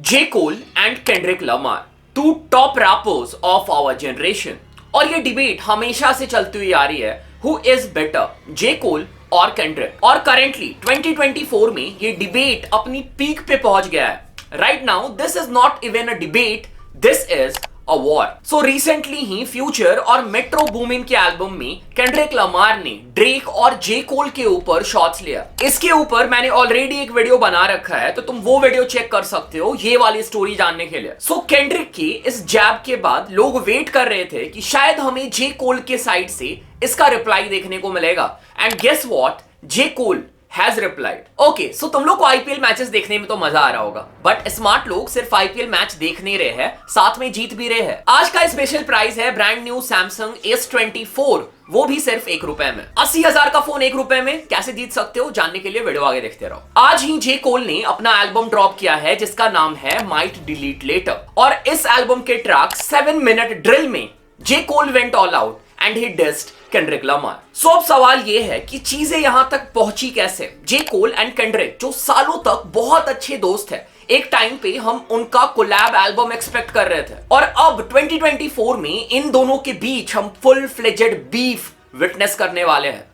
J. Cole and Kendrick Lamar, two top rappers of our generation. और ये debate हमेशा से चलती हुई आ रही है, who is better, J. Cole और Kendrick. और करेंटली 2024 में ये डिबेट अपनी पीक पे पहुंच गया है. Right now, this is not even a debate, this is a war. So recently he future और मेट्रो बूमिन के एल्बम में केंड्रिक लमार ने ड्रेक और जे कोल के ऊपर शॉट्स लिया. इसके ऊपर मैंने ऑलरेडी एक वीडियो बना रखा है, तो तुम वो वीडियो चेक कर सकते हो ये वाली स्टोरी जानने के लिए. सो केंड्रिक के इस जैब के बाद लोग वेट कर रहे थे कि शायद हमें जे कोल के साइड से इसका रिप्लाई देखने को मिलेगा. And guess what, J Cole has replied. Okay, so तुम लोग को आईपीएल मैचेस देखने में तो मजा आ रहा होगा, बट स्मार्ट लोग सिर्फ आईपीएल मैच देख नहीं रहे हैं, साथ में जीत भी रहे हैं. आज का स्पेशल प्राइस है ब्रांड न्यू सैमसंग S24, वो भी सिर्फ ₹1 में. 80,000 का फोन ₹1 में कैसे जीत सकते हो, जानने के लिए वीडियो आगे देखते रहो. आज ही जे कोल ने अपना एल्बम ड्रॉप किया है जिसका नाम है माइट डिलीट लेटर. और इस एल्बम के ट्रैक 7 मिनट ड्रिल में J Cole went all out and he dissed Kendrick Lamar. So अब सवाल ये है कि चीजें यहां तक पहुंची कैसे. जे कोल एंड केंड्रिक जो सालों तक बहुत अच्छे दोस्त हैं, एक टाइम पे हम उनका कोलैब एल्बम एक्सपेक्ट कर रहे थे, और अब 2024 में इन दोनों के बीच हम फुल फ्लेजेड बीफ विटनेस करने वाले हैं.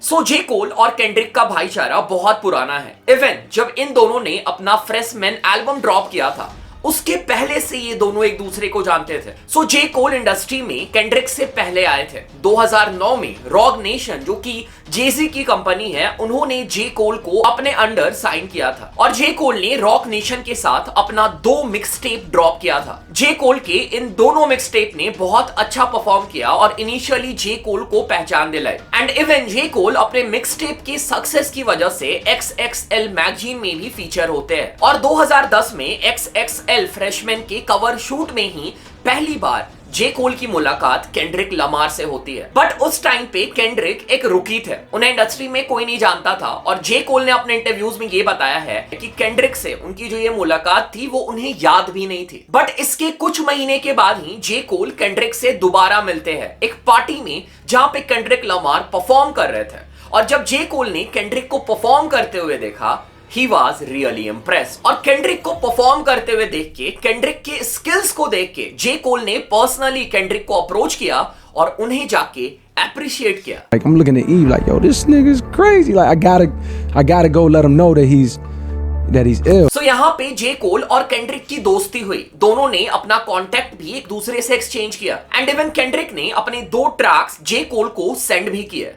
सो जे कोल और केंड्रिक का भाईचारा बहुत पुराना है. इवन जब इन दोनों ने अपना फ्रेशमैन एल्बम ड्रॉप किया था, उसके पहले से ये दोनों एक दूसरे को जानते थे. सो जे कोल इंडस्ट्री में केंड्रिक से पहले आए थे. 2009 में रॉग नेशन, जो कि जेजी की कंपनी है, उन्होंने जे कोल को अपने अंडर साइन किया था. और जे कोल ने रॉक नेशन के साथ अपना 2 मिक्सटेप ड्रॉप किया था. जे कोल के इन दोनों मिक्सटेप ने बहुत अच्छा परफॉर्म किया और इनिशियली जे कोल को पहचान दिलाई. एंड इवन जे कोल अपने मिक्सटेप की सक्सेस की वजह से XXL मैगजीन में भी फीचर होते हैं. और 2010 में XXL फ्रेशमैन के कवर शूट में ही पहली बार जे कोल की मुलाकात केंड्रिक लमार से होती है. बट उस टाइम पे केंड्रिक एक रुकी थे, उन्हें इंडस्ट्री में कोई नहीं जानता था. और जे कोल ने अपने इंटरव्यूज में ये बताया है कि केंड्रिक से उनकी जो ये मुलाकात थी वो उन्हें याद भी नहीं थी. बट इसके कुछ महीने के बाद ही जे कोल केंड्रिक से दोबारा मिलते हैं एक पार्टी में, जहां पे केंड्रिक लमार परफॉर्म कर रहे थे. और जब जे कोल ने केंड्रिक को परफॉर्म करते हुए देखा, He was really impressed. और केंड्रिक को परफॉर्म करते हुए देख के, केंड्रिक के स्किल्स को देख के, जे कोल ने पर्सनली केंड्रिक को अप्रोच किया और उन्हें जाके अप्रिशिएट किया. Like I'm looking at Eve like, yo, this nigga is crazy. Like I gotta go let him know that he's ill. So यहाँ पे जे कोल और केंड्रिक की दोस्ती हुई. दोनों ने अपना कांटेक्ट भी एक दूसरे से एक्सचेंज किया. एंड इवन केंड्रिक ने अपने 2 ट्रैक्स जे कोल को सेंड भी किए.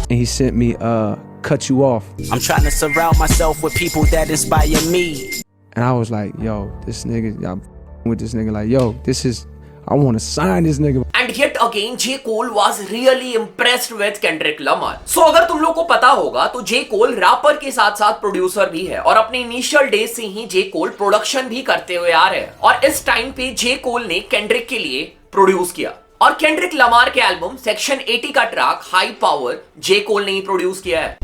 And he sent me cut you off. I'm trying to surround myself with people that inspire me. And I was like, yo, this nigga, I'm with this nigga. Like, yo, I want to sign this nigga. And yet again, J. Cole was really impressed with Kendrick Lamar. So अगर तुम लोग को पता होगा तो J. Cole wrapper के साथ साथ प्रोड्यूसर भी है, और अपने इनिशियल डेज से ही J. Cole प्रोडक्शन भी करते हुए आ रहे हैं. और इस टाइम पे J. Cole ने केंड्रिक के लिए प्रोड्यूस किया. और केंड्रिक लमार के एल्बम सेक्शन 80 का track high power J. Cole ने ही प्रोड्यूस किया है.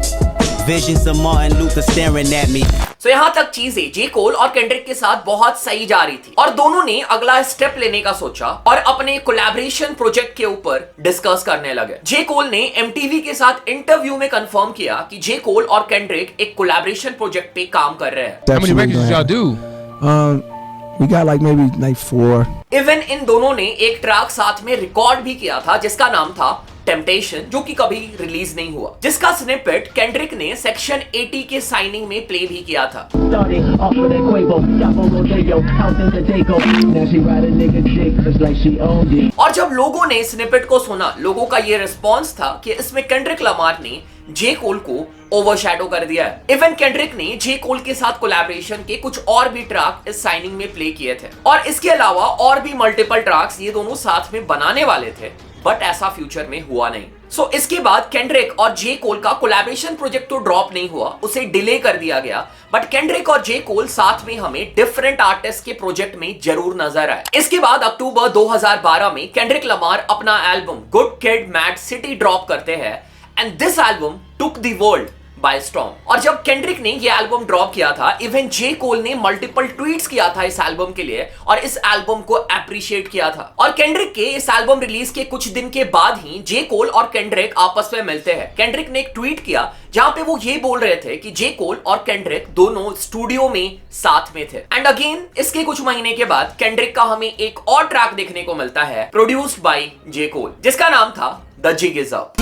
Visions of Martin Luther staring at me. So यहाँ तक चीजें जे कोल और केंड्रिक के साथ बहुत सही जा रही थी, और दोनों ने अगला स्टेप लेने का सोचा और अपने कोलैबोरेशन प्रोजेक्ट के ऊपर डिस्कस करने लगे. जे कोल ने MTV के साथ इंटरव्यू में कंफर्म किया कि जे कोल और केंड्रिक एक कोलैबोरेशन प्रोजेक्ट पे काम कर रहे हैं. How many records did y'all do? We got maybe 4. Even in दोनों ने एक ट्रैक साथ में रिकॉर्ड भी किया था जिसका नाम था टेम्पटेशन, जो कि कभी रिलीज नहीं हुआ, जिसका स्निपेट केंड्रिक ने सेक्शन 80 के साइनिंग में प्ले भी किया था. और जब लोगों ने स्निपेट को सुना, लोगों का ये रिस्पॉन्स था कि इसमें केंड्रिक लमार ने जे कोल को ओवरशैडो कर दिया है. इवन केंड्रिक ने जे कोल के साथ कोलैबोरेशन के कुछ और भी ट्रैक इस साइनिंग में प्ले किए थे, और इसके अलावा और भी मल्टीपल ट्रैक्स ये दोनों साथ में बनाने वाले थे, बट ऐसा फ्यूचर में हुआ नहीं. सो इसके बाद केंड्रिक और जे कोल का कोलैबोरेशन प्रोजेक्ट तो ड्रॉप नहीं हुआ, उसे डिले कर दिया गया. बट केंड्रिक और जे कोल साथ में हमें डिफरेंट आर्टिस्ट के प्रोजेक्ट में जरूर नजर आए. इसके बाद अक्टूबर 2012 में केंड्रिक लमार अपना album good kid mad city drop करते हैं, and this album took the world by storm. और जब केंड्रिक ने ये एल्बम ड्रॉप किया था, इवन जे कोल ने मल्टीपल ट्वीट्स किया था इस एल्बम के लिए और इस एल्बम को अप्रिशिएट किया था। और केंड्रिक के इस एल्बम रिलीज के कुछ दिन के बाद ही जे कोल और केंड्रिक आपस में मिलते हैं। केंड्रिक ने एक ट्वीट किया जहां पे वो ये बोल रहे थे कि जे कोल और केंड्रिक दोनों स्टूडियो में साथ में थे। एंड अगेन इसके कुछ महीने के बाद केंड्रिक का हमें एक और ट्रैक देखने को मिलता है प्रोड्यूस्ड बाय जे कोल, जिसका नाम था द जिग इज अप।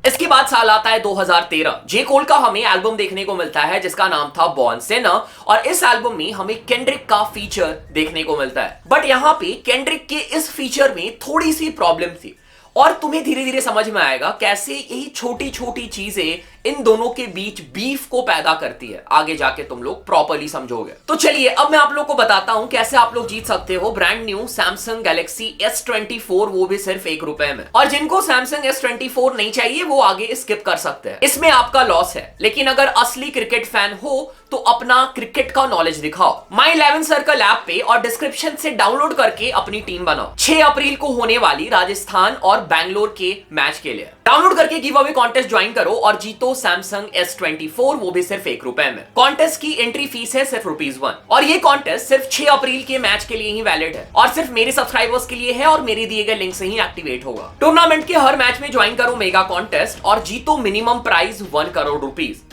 इसके बाद साल आता है 2013। जे कोल का हमें एल्बम देखने को मिलता है जिसका नाम था बॉर्न सिनर और इस एल्बम में हमें केंड्रिक का फीचर देखने को मिलता है। बट यहां पे केंड्रिक के इस फीचर में थोड़ी सी प्रॉब्लम थी और तुम्हें धीरे धीरे समझ में आएगा कैसे यही छोटी छोटी चीजें इन दोनों के बीच बीफ को पैदा करती है। आगे जाके तुम लोग प्रॉपर्ली समझोगे। तो चलिए अब मैं आप लोग को बताता हूं कैसे आप लोग जीत सकते हो brand new Samsung Galaxy S24, वो भी सिर्फ ₹1 में। और जिनको सैमसंग S24 नहीं चाहिए वो आगे स्किप कर सकते हैं, इसमें आपका लॉस है। लेकिन अगर असली क्रिकेट फैन हो तो अपना क्रिकेट का नॉलेज दिखाओ। माई 11 सर्कल ऐप पे और डिस्क्रिप्शन से डाउनलोड करके अपनी टीम बनाओ 6 अप्रैल को होने वाली राजस्थान और बैंगलोर के मैच के लिए। डाउनलोड करके गिव अवे कॉन्टेस्ट ज्वाइन करो और जीतो सैमसंग S24, वो भी सिर्फ ₹1 में। कॉन्टेस्ट की एंट्री फीस है सिर्फ ₹1 और ये कॉन्टेस्ट सिर्फ 6 अप्रैल के मैच के लिए ही वैलिड है और सिर्फ मेरे सब्सक्राइबर्स के लिए है और मेरे दिए गए लिंक से ही एक्टिवेट होगा। टूर्नामेंट के हर मैच में ज्वाइन करो मेगा कॉन्टेस्ट और जीतो मिनिमम प्राइज ₹1 करोड़।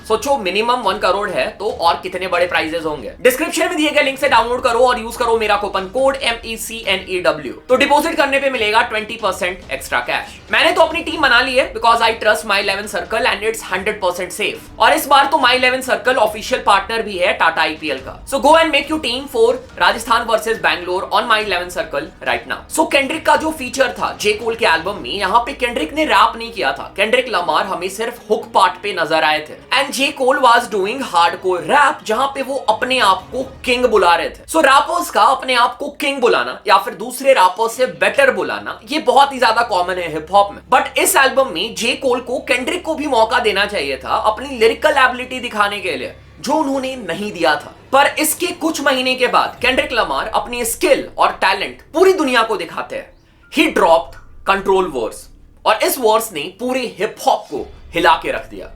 सोचो मिनिमम 1 करोड़ है तो और कितने बड़े प्राइजेस होंगे। डिस्क्रिप्शन में दिए गए लिंक से डाउनलोड करो और यूज करो मेरा कूपन कोड MECNEW। तो डिपॉजिट करने पे मिलेगा 20% एक्स्ट्रा कैश। मैंने तो अपनी टीम बना ली है because I trust my 11 circle and it's 100% safe. और इस बार तो माई 11 सर्कल ऑफिशियल पार्टनर भी है टाटा IPL का। So go and make you team for Rajasthan versus Bangalore on my 11 circle right now. So Kendrick का जो फीचर था जे कोल के एल्बम में, यहाँ पे केंड्रिक ने रैप नहीं किया था। केंड्रिक लमार हमें सिर्फ हुक पार्ट पे नजर आए थे and J Cole was doing hardcore rap जहां पे वो अपने आप को किंग बुला रहे थे। सो रैपर्स का अपने आप को किंग बुलाना या फिर दूसरे रैपर्स से बेटर बुलाना ये बहुत ही ज्यादा कॉमन है हिप हॉप में। बट इस एल्बम में जे कोल को केंड्रिक को भी मौका देना चाहिए था अपनी लिरिकल एबिलिटी दिखाने के लिए, जो उन्होंने नहीं दिया था। पर इसके कुछ महीने के बाद केंड्रिक लमार अपनी स्किल और टैलेंट पूरी दुनिया को दिखाते हैं। ही ड्रॉप्ड कंट्रोल वर्स और इस वर्स ने पूरे हिप हॉप को हिला के रख दिया।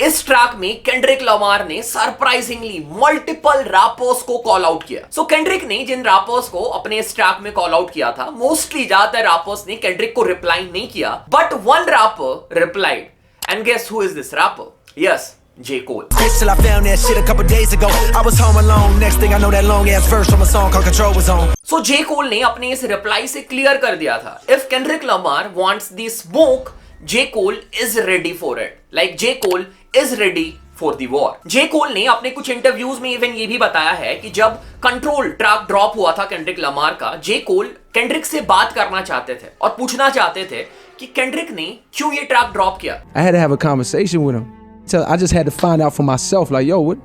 इस ट्रैक में केंड्रिक लमार ने सरप्राइजिंगली मल्टीपल रैपर्स को कॉल आउट किया। सो केंड्रिक ने जिन रैपर्स को अपने इस ट्रैक में कॉल आउट किया था, मोस्टली ज्यादातर रैपर्स ने केंड्रिक को रिप्लाई नहीं किया, but one rapper replied and guess who is this rapper? Yes, J. Cole. Till I found that shit a couple days ago. I was home alone. Next thing I know, that long ass verse from a song called Control was on. So J. Cole ने अपने इस reply से clear कर दिया था, if Kendrick Lamar wants the smoke, J. Cole is ready for it. Like J. Cole is ready for the war. J. Cole ने अपने कुछ इंटरव्यूज में इवन ये भी बताया है कि जब कंट्रोल ट्रैक ड्रॉप हुआ था केंड्रिक लमार का, J. Cole केंड्रिक से बात करना चाहते थे और पूछना चाहते थे कि केंड्रिक ने क्यों ये ट्रैक ड्रॉप किया। I had to have a conversation with him. I just had to find out for myself, like, yo, what?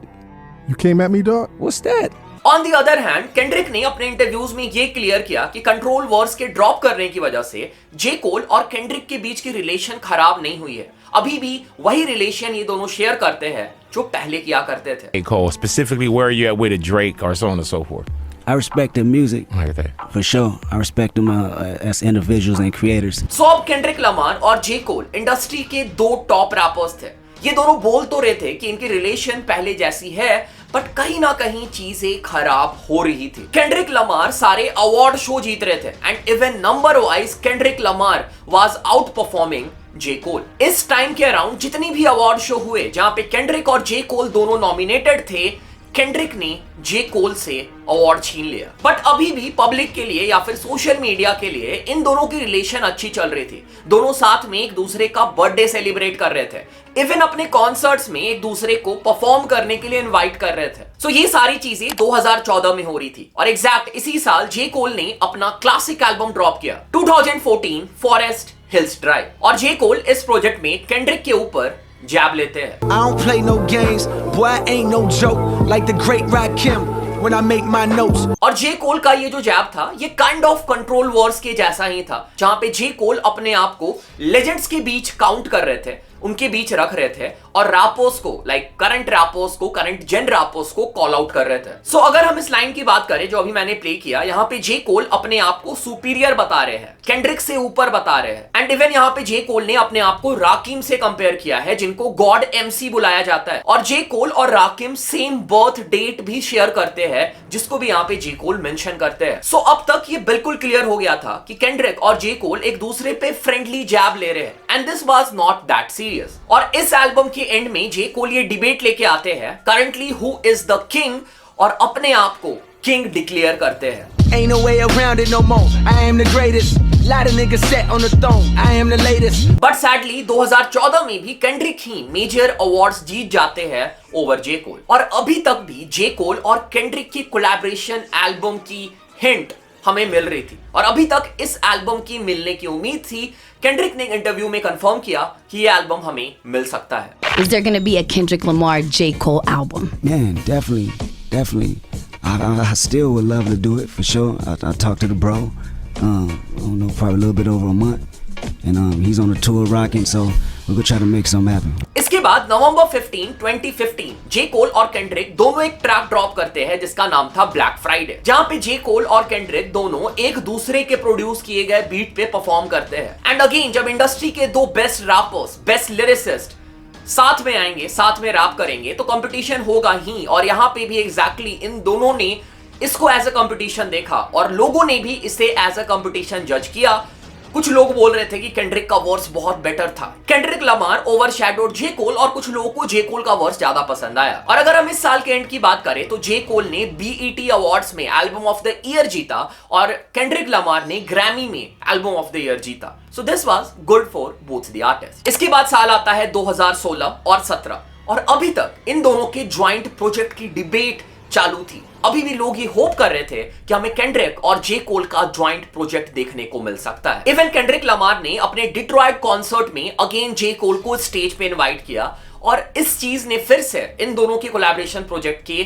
You came at me, dog? What's that? On the other hand, Kendrick ने अपने interviews में ये clear किया कि control verse के drop करने की वजह से जे कोल और केंड्रिक के बीच की रिलेशन खराब नहीं हुई है। अभी भी वही रिलेशन ये दोनों शेयर करते हैं जो पहले किया करते थे। Hey Cole, specifically where are you at with a Drake or so on and so forth? I respect their music. Like that. For sure. I respect them as individuals and creators. So अब Kendrick Lamar और J coal industry के दो top rappers थे। ये दोनों बोल तो रहे थे कि इनकी रिलेशन पहले जैसी है, बट कहीं ना कहीं चीजें खराब हो रही थी। केंड्रिक लमार सारे अवार्ड शो जीत रहे थे and even number wise Kendrick Lamar was outperforming J Cole. इस टाइम के अराउंड जितनी भी अवार्ड शो हुए जहां पे केंड्रिक और जे कोल दोनों नॉमिनेटेड थे, केंड्रिक ने जे कोल से अवार्ड छीन लिया। बट अभी भी पब्लिक के लिए या फिर सोशल मीडिया के लिए इन दोनों की रिलेशन अच्छी चल रही थी। दोनों साथ में एक दूसरे का बर्थडे सेलिब्रेट कर रहे थे, इवन अपने कॉन्सर्ट्स में एक दूसरे को परफॉर्म करने के लिए इनवाइट कर रहे थे। सो ये सारी चीजें 2014 में हो रही थी और एग्जैक्ट इसी साल जे कोल ने अपना क्लासिक एल्बम ड्रॉप किया 2014 फॉरेस्ट हिल्स ड्राइव। और जे कोल इस प्रोजेक्ट में केंड्रिक के ऊपर जैब लेते हैं। I don't play no games, boy, I ain't no joke. Like the great Rakim, when I make my notes. और जे कोल का ये जो जैब था ये काइंड ऑफ कंट्रोल वॉर्स के जैसा ही था, जहां पे जे कोल अपने आप को लेजेंड्स के बीच काउंट कर रहे थे। उनके बीच रख रहे थे और रैपर्स को, लाइक करंट रैपर्स को, करंट जेन रैपर्स को कॉल आउट कर रहे थे। सो अगर हम इस लाइन की बात करें जो अभी मैंने प्ले किया, यहाँ पे जे कोल अपने आप को सुपीरियर बता रहे हैं, केंड्रिक से ऊपर बता रहे हैं। एंड इवन यहाँ पे जे कोल ने अपने आप को राकिम से कंपेयर किया है, जिनको गॉड एमसी बुलाया जाता है। और जे कोल और राकिम सेम बर्थ डेट भी शेयर करते हैं, जिसको भी यहाँ पे जे कोल मेंशन करते हैं। सो अब तक ये बिल्कुल क्लियर हो गया था कि केंड्रिक और जे कोल एक दूसरे पे फ्रेंडली जैब ले रहे हैं and this was not that serious. और इस एल्बम के एंड में जे कोल ये डिबेट लेके आते हैं, currently who is the king, और अपने आप को किंग डिक्लेयर करते हैं। Ain't no way around it no more. I am the greatest. Lot of niggas set on the throne. I am the latest. But sadly 2014 में भी Kendrick ही major awards जीत जाते हैं ओवर जे कोल। और अभी तक भी जे कोल और केंड्रिक की कोलैबोरेशन एल्बम की हिंट हमें मिल रही थी, और अभी तक इस एल्बम की मिलने की उम्मीद थी। केंड्रिक ने इंटरव्यू में कंफर्म किया कि ये एल्बम हमें मिल सकता है। Is there going to be a Kendrick Lamar J. Cole album? Man, definitely. I still would love to do it for sure. I talked to the bro. I don't know, probably a little bit over a month, and he's on the tour rocking, so we're gonna try to make something happen. इसके बाद नवंबर 15, 2015 जे कोल और Kendrick दोनों एक track drop करते हैं जिसका नाम था ब्लैक फ्राइडे, जहां पे जे कोल और केंड्रिक दोनों एक दूसरे के प्रोड्यूस किए गए बीट पे परफॉर्म करते हैं। एंड अगेन जब इंडस्ट्री के दो बेस्ट रैपर्स, बेस्ट लिरिसिस्ट साथ में आएंगे, साथ में रैप करेंगे, तो कंपटीशन होगा ही। और यहां पे भी एग्जैक्टली इन दोनों ने इसको एज अ कंपटीशन देखा और लोगों ने भी इसे एज अ कंपटीशन जज किया। कुछ लोग बोल रहे थे कि केंड्रिक का वर्स बहुत बेटर था, केंड्रिक लमार ओवरशैडोड जे कोल, और कुछ लोगों को जे कोल का वर्स ज्यादा पसंद आया। और अगर हम इस साल के एंड की बात करें तो जे कोल ने BET अवार्ड्स में एल्बम ऑफ द ईयर जीता और केंड्रिक लमार ने ग्रैमी में एल्बम ऑफ द ईयर जीता। सो this was good for both the artist. इसके बाद साल आता है 2016 और 17, और अभी तक इन दोनों के ज्वाइंट प्रोजेक्ट की डिबेट चालू थी। अभी भी लोग ये होप कर रहे थे कि हमें केंड्रिक और जे कोल का ज्वाइंट प्रोजेक्ट देखने को मिल सकता है। इवन केंड्रिक लमार ने अपने डिट्रॉइट कॉन्सर्ट में अगेन जे कोल को स्टेज पे इनवाइट किया, और इस चीज ने फिर से इन दोनों के कोलैबोरेशन प्रोजेक्ट के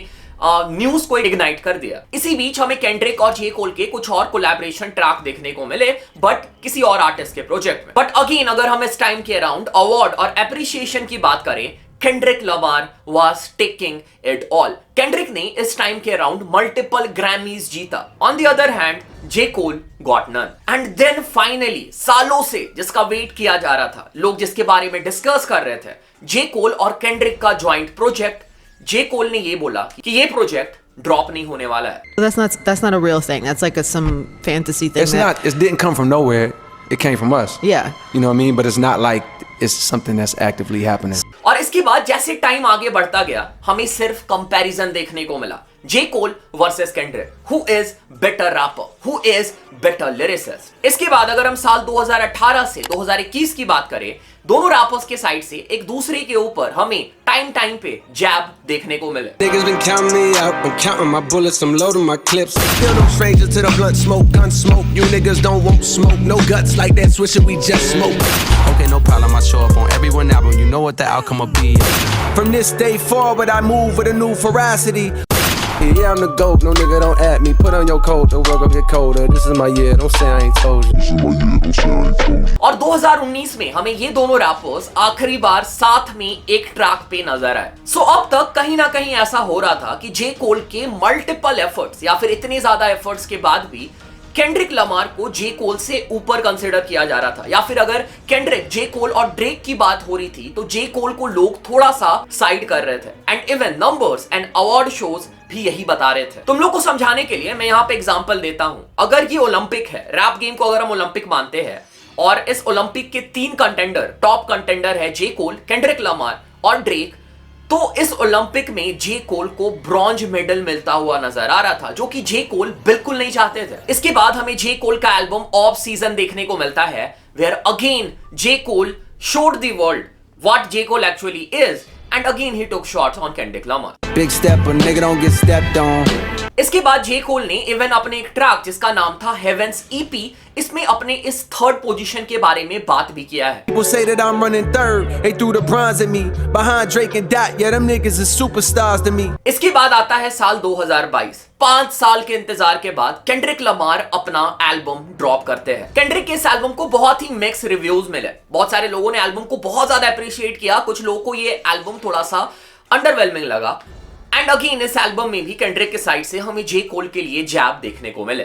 न्यूज को इग्नाइट कर दिया। इसी बीच हमें केंड्रिक और जे कोल के कुछ और कोलैबोरेशन ट्रैक देखने को मिले, बट किसी और आर्टिस्ट के प्रोजेक्ट में। बट अगेन अगर हम इस टाइम के अराउंड अवार्ड और एप्रिसिएशन की बात करें, Kendrick Lamar was taking it all. Kendrick ने इस टाइम के अराउंड मल्टीपल ग्रैमीज जीता। On the other hand, J. Cole got none. And then finally, सालों से जिसका वेट किया जा रहा था, लोग जिसके बारे में डिस्कस कर रहे थे, J. Cole और Kendrick का ज्वाइंट प्रोजेक्ट, J. Cole ने ये बोला कि ये प्रोजेक्ट ड्रॉप नहीं होने वाला है। That's not a real thing. That's like some fantasy thing. It didn't come from nowhere. It came from us. Yeah. You know what I mean? But it's not like it's something that's actively happening. और इसके बाद जैसे time आगे बढ़ता गया, हमें सिर्फ comparison देखने को मिला। J Cole versus Kendrick, who is better rapper, who is better lyricist. इसके बाद अगर हम साल 2018 से 2021 की बात करें, दोनों रैपर्स के साइड से एक दूसरे के ऊपर हमें टाइम पे जैब देखने को मिले। Niggas been counting me out, I'm counting my bullets, I'm loading my clips. Still no stranger to the blunt smoke, gun smoke. You niggas don't want smoke, no guts like that swisher, we just smoke. Okay, no problem, I show up on every one album, you know what the outcome will be. From this day forward, I move with a new ferocity. Yeah, I'm the GOAT, no nigga don't at me. Put on your coat, the work will get colder. This is my year, don't say I ain't told you. और 2019 में हमें ये दोनों rappers आखिरी बार साथ में एक track पे नजर आए। सो अब तक कहीं ना कहीं ऐसा हो रहा था कि जे कोल के मल्टीपल एफर्ट्स या फिर इतने ज्यादा एफर्ट्स के बाद भी केंड्रिक लमार को जे कोल से ऊपर कंसीडर किया जा रहा था, या फिर अगर केंड्रिक, जे कोल और ड्रेक की बात हो रही थी तो जे कोल को लोग थोड़ा सा साइड कर रहे थे। And even numbers and award shows भी यही बता रहे थे। तुम लोग को समझाने के लिए मैं यहाँ पे एग्जांपल देता हूं। अगर ये ओलंपिक है, रैप गेम को अगर हम ओलंपिक मानते हैं, और इस ओलंपिक के 3 कंटेंडर, टॉप कंटेंडर है जे कोल, केंड्रिक लमार और ड्रेक, तो इस ओलंपिक में जे कोल को ब्रॉन्ज मेडल मिलता हुआ नजर आ रहा था, जो कि जे कोल बिल्कुल नहीं चाहते थे। इसके बाद हमें जे कोल का एल्बम ऑफ सीजन देखने को मिलता है, where again J Cole showed the world what J. Cole actually is, and again he took shots on Kendrick Lamar. Big stepper, nigga don't get stepped on. इसके बाद जे कोल ने इवन अपने एक track जिसका नाम था हेवेंस ईपी, इसमें अपने इस थर्ड पोजीशन के बारे में बात भी किया है। People say that I'm running third, they threw the bronze at me. Behind Drake and Dot, yeah, them niggas is superstars to me. इसके बाद आता है साल 2022। 5 साल के इंतजार के बाद केंड्रिक लमार अपना एल्बम ड्रॉप करते हैं। केंड्रिक के इस एल्बम को बहुत ही मिक्स रिव्यूज मिले। बहुत सारे लोगों ने एल्बम को बहुत ज्यादा अप्रिशिएट किया, कुछ लोगों को ये एल्बम थोड़ा सा अंडरवेलमिंग लगा। एंड अगेन इस एल्बम में भी केंड्रिक के साइड से हमें जे कोल के लिए जैब देखने को मिले।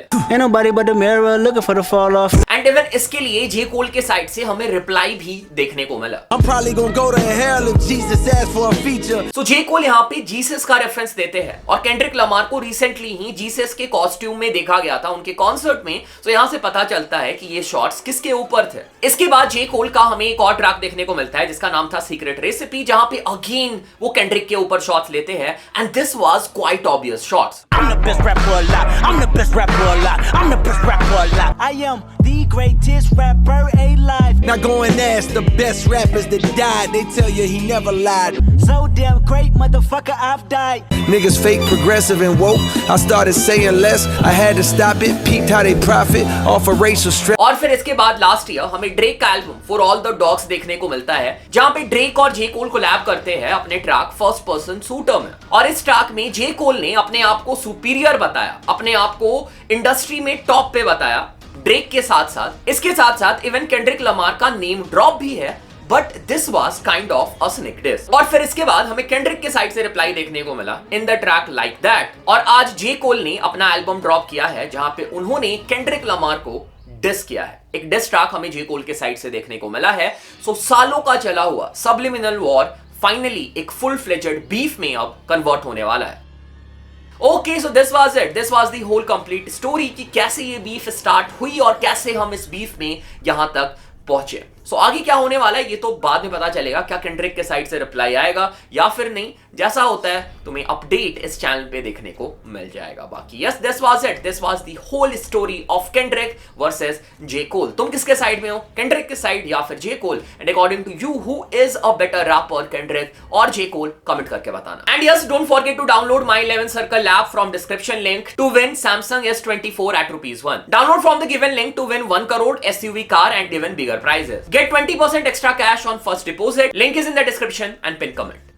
एंड इवन इसके लिए जे कोल के साइड से हमें रिप्लाई भी देखने को मिला। I'm probably gonna go to hell if Jesus asks for a feature. तो जे कोल यहाँ पे जीसस का रेफरेंस देते हैं और केंड्रिक लमार को रिसेंटली ही जीसस के कॉस्ट्यूम में देखा गया था उनके कॉन्सर्ट में, तो यहाँ से पता चलता है कि ये शॉट्स किसके ऊपर थे। इसके बाद जे कोल का हमें एक और ट्रैक देखने को मिलता है जिसका नाम था सीक्रेट रेसिपी, जहां पे अगेन वो केंड्रिक के ऊपर शॉट्स लेते हैं and this was quite obvious shots. I'm the best rapper alive. I'm the best rapper alive. I'm the best rapper alive. I am the greatest rapper alive. Now go and ask the best rappers that died. They tell you he never lied. So damn great, motherfucker, I've died. Niggas fake, progressive, and woke. I started saying less. I had to stop it. Peeped how they profit off of racial stress. और फिर इसके बाद last year हमें Drake का album for all the dogs देखने को मिलता है, जहां पे ड्रेक और जे कोल कोलैब करते हैं अपने ट्रैक फर्स्ट पर्सन शूटर में। और इस ट्रैक में जे कोल ने अपने आप को सुपीरियर बताया, अपने आप को इंडस्ट्री में टॉप पे बताया ड्रेक के साथ साथ। इसके साथ साथ इवन केंड्रिक लमार का नेम ड्रॉप भी है, but this was kind of a snake diss. और फिर इसके बाद हमें केंड्रिक के साइड से रिप्लाई देखने को मिला in the track like that. और आज जे कोल ने अपना एल्बम ड्रॉप किया है जहां पे उन्होंने केंड्रिक लमार को डिस किया है। एक डिस ट्रैक हमें जे कोल के साइड से देखने को मिला है। सो सालों का चला हुआ सब्लिमिनल वॉर फाइनली एक फुल फ्लेजेड बीफ में अब कन्वर्ट होने वाला है। Okay, so this was it, this was the whole complete story कि कैसे ये बीफ स्टार्ट हुई और कैसे हम इस बीफ में यहां तक पहुंचे। सो आगे क्या होने वाला है ये तो बाद में पता चलेगा, क्या केंड्रिक के साइड से रिप्लाई आएगा या फिर नहीं। जैसा होता है तुम्हें अपडेट इस चैनल पे देखने को मिल जाएगा। बाकी yes, this was it, this was the whole story of Kendrick versus J Cole. तुम किसके साइड में हो, केंड्रिक के साइड या फिर J Cole? And according to you who is a better rapper, Kendrick और जे कोल? कमेंट करके बताना। And yes, don't forget to download my 11 circle app from description link to win Samsung S24 at ₹1. Download from the given link to win 1 crore SUV car and even bigger prizes. Get 20% extra cash on first deposit. Link is in the description and pin comment.